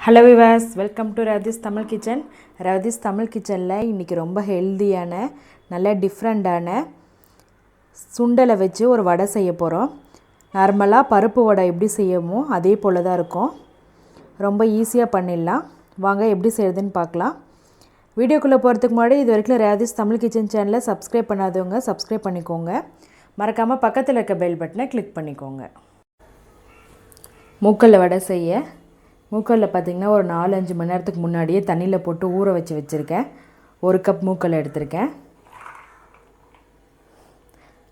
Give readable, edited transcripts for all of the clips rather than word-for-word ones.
Hello viewers, welcome to Revathi's Tamil kitchen. Revathi's Tamil கிச்சனில் இன்றைக்கி ரொம்ப ஹெல்த்தியான நல்ல டிஃப்ரெண்ட்டான சுண்டலை வச்சு ஒரு வடை செய்ய போகிறோம். நார்மலாக பருப்பு வடை எப்படி செய்யமோ அதே போல் தான் இருக்கும். ரொம்ப ஈஸியாக பண்ணிடலாம். வாங்க எப்படி செய்கிறதுன்னு பார்க்கலாம். வீடியோக்குள்ளே போகிறதுக்கு முன்னாடி இது வரைக்கும் ரவதிஸ் தமிழ் கிச்சன் சேனலை சப்ஸ்கிரைப் பண்ணாதவங்க சப்ஸ்கிரைப் பண்ணிக்கோங்க. மறக்காமல் பக்கத்தில் இருக்க பெல் பட்டனை கிளிக் பண்ணிக்கோங்க. மூக்கல்ல வடை செய்ய மூக்கல்ல பார்த்திங்கன்னா ஒரு 4-5 மணி நேரத்துக்கு முன்னாடியே தண்ணியில் போட்டு ஊற வச்சுருக்கேன். 1 கப் மூக்கல்ல எடுத்திருக்கேன்.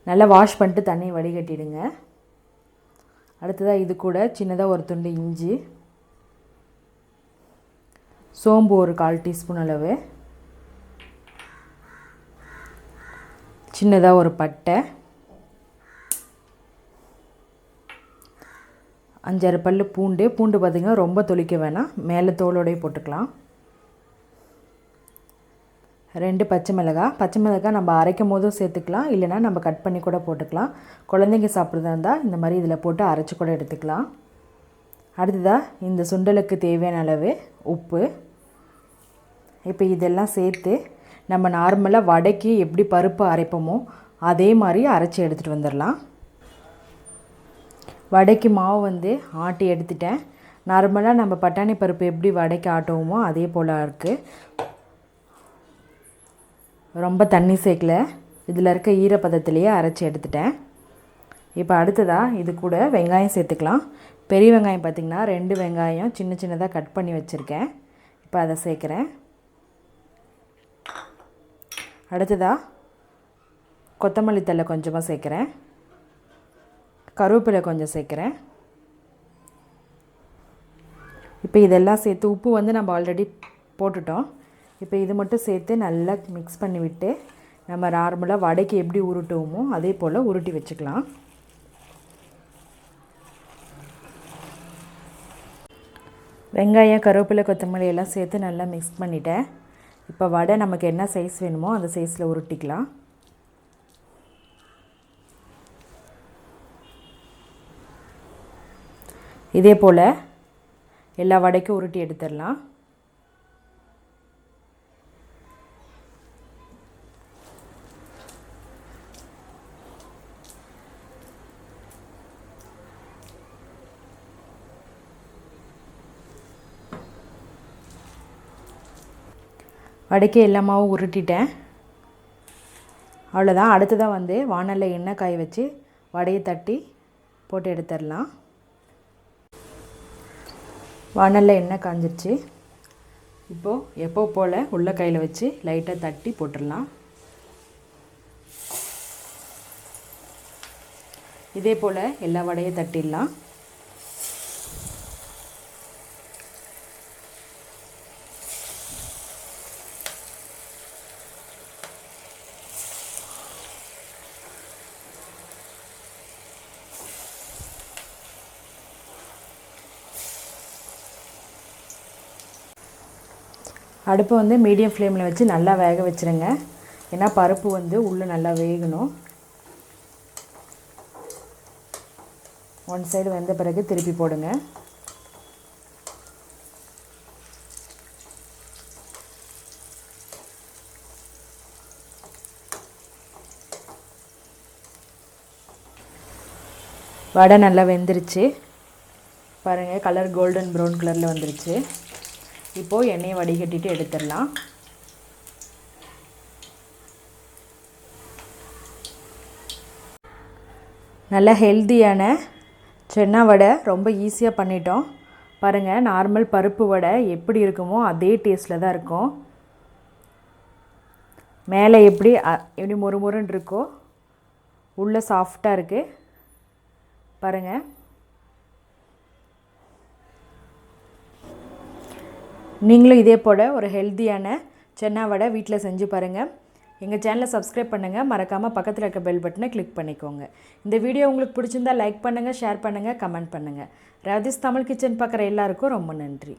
நல்லா வாஷ் பண்ணிட்டு தண்ணியை வடிகட்டிடுங்க. அடுத்ததாக இது கூட சின்னதாக ஒரு துண்டு இஞ்சி, சோம்பு ஒரு 1/4 டீஸ்பூன் அளவு, சின்னதாக ஒரு பட்டை, 5-6 பல் பூண்டு பார்த்திங்கன்னா ரொம்ப தொளிக்க வேணாம், மேலே தோலோடையே போட்டுக்கலாம். 2 பச்சை மிளகாய் நம்ம அரைக்கும் போதும் சேர்த்துக்கலாம், இல்லைனா நம்ம கட் பண்ணி கூட போட்டுக்கலாம். குழந்தைங்க சாப்பிட்றதா இருந்தால் இந்த மாதிரி இதில் போட்டு அரைச்சி கூட எடுத்துக்கலாம். அடுத்ததாக இந்த சுண்டலுக்கு தேவையான அளவு உப்பு. இப்போ இதெல்லாம் சேர்த்து நம்ம நார்மலாக வடைக்கு எப்படி பருப்பு அரைப்போமோ அதே மாதிரி அரைச்சி எடுத்துகிட்டு வந்துடலாம். வடைக்கு மாவு ஆட்டி எடுத்துட்டேன். நார்மலாக நம்ம பட்டாணி பருப்பு எப்படி வடைக்கு ஆட்டுவோமோ அதே போல் இருக்குது. ரொம்ப தண்ணி சேர்க்கல, இதில் இருக்க ஈரப்பதத்திலேயே அரைச்சி எடுத்துட்டேன். இப்போ அடுத்ததாக இது கூட வெங்காயம் சேர்த்துக்கலாம். பெரிய வெங்காயம் பார்த்திங்கன்னா 2 வெங்காயம் சின்னதாக கட் பண்ணி வச்சுருக்கேன். இப்போ அதை சேர்க்குறேன். அடுத்ததாக கொத்தமல்லி தழை கொஞ்சமாக சேர்க்குறேன். கருவேப்பிலை கொஞ்சம் சேர்க்குறேன். இப்போ இதெல்லாம் சேர்த்து உப்பு நம்ம ஆல்ரெடி போட்டுட்டோம். இப்போ இது மட்டும் சேர்த்து நல்லா மிக்ஸ் பண்ணி விட்டு நம்ம நார்மலாக வடைக்கு எப்படி உருட்டுவோமோ அதே போல் உருட்டி வச்சுக்கலாம். வெங்காயம், கருவேப்பிலை, கொத்தமல்லி எல்லாம் சேர்த்து நல்லா மிக்ஸ் பண்ணிட்டேன். இப்போ வடை நமக்கு என்ன சைஸ் வேணுமோ அந்த சைஸில் உருட்டிக்கலாம். இதே போல் எல்லா வடைக்கும் உருட்டி எடுத்துடலாம். வடைக்கு எல்லா மாவும் உருட்டிட்டேன். அவ்வளோதான். அடுத்ததாக வாணலில் எண்ணெய் காய வச்சு வடையை தட்டி போட்டு எடுத்துடலாம். வாணலில் எண்ணெய் காஞ்சிருச்சு. இப்போது எப்போ போல் உள்ள கையில் வச்சு லைட்டாக தட்டி போட்டுடலாம். இதே போல் எல்லா வடையும் தட்டிடலாம். அடுப்பை மீடியம் ஃப்ளேமில் வச்சு நல்லா வேக வச்சுருங்க. ஏன்னா பருப்பு உள்ளே நல்லா வேகணும். 1 சைடு வெந்த பிறகு திருப்பி போடுங்க. வடை நல்லா வெந்துருச்சு பாருங்கள். கலர் கோல்டன் ப்ரௌன் கலரில் வந்துருச்சு. இப்போது எண்ணெயை வடிகட்டிட்டு எடுத்துடலாம். நல்ல ஹெல்த்தியான சென்னா வடை ரொம்ப ஈஸியாக பண்ணிட்டோம். பாருங்கள், நார்மல் பருப்பு வடை எப்படி இருக்குமோ அதே டேஸ்ட்டில் தான் இருக்கும். மேலே எப்படி மொறுமொறுன்னு இருக்கோ உள்ளே சாஃப்டாக இருக்குது பாருங்கள். நீங்களும் இதே போல் ஒரு ஹெல்த்தியான சென்னா வடை வீட்டில் செஞ்சு பாருங்கள். எங்கள் சேனலை சப்ஸ்கிரைப் பண்ணுங்கள். மறக்காமல் பக்கத்தில் இருக்க பெல் பட்டனை கிளிக் பண்ணிக்கோங்க. இந்த வீடியோ உங்களுக்கு பிடிச்சிருந்தால் லைக் பண்ணுங்கள், ஷேர் பண்ணுங்கள், கமெண்ட் பண்ணுங்கள். ரவதிஸ் தமிழ் கிச்சன் பார்க்குற எல்லாருக்கும் ரொம்ப நன்றி.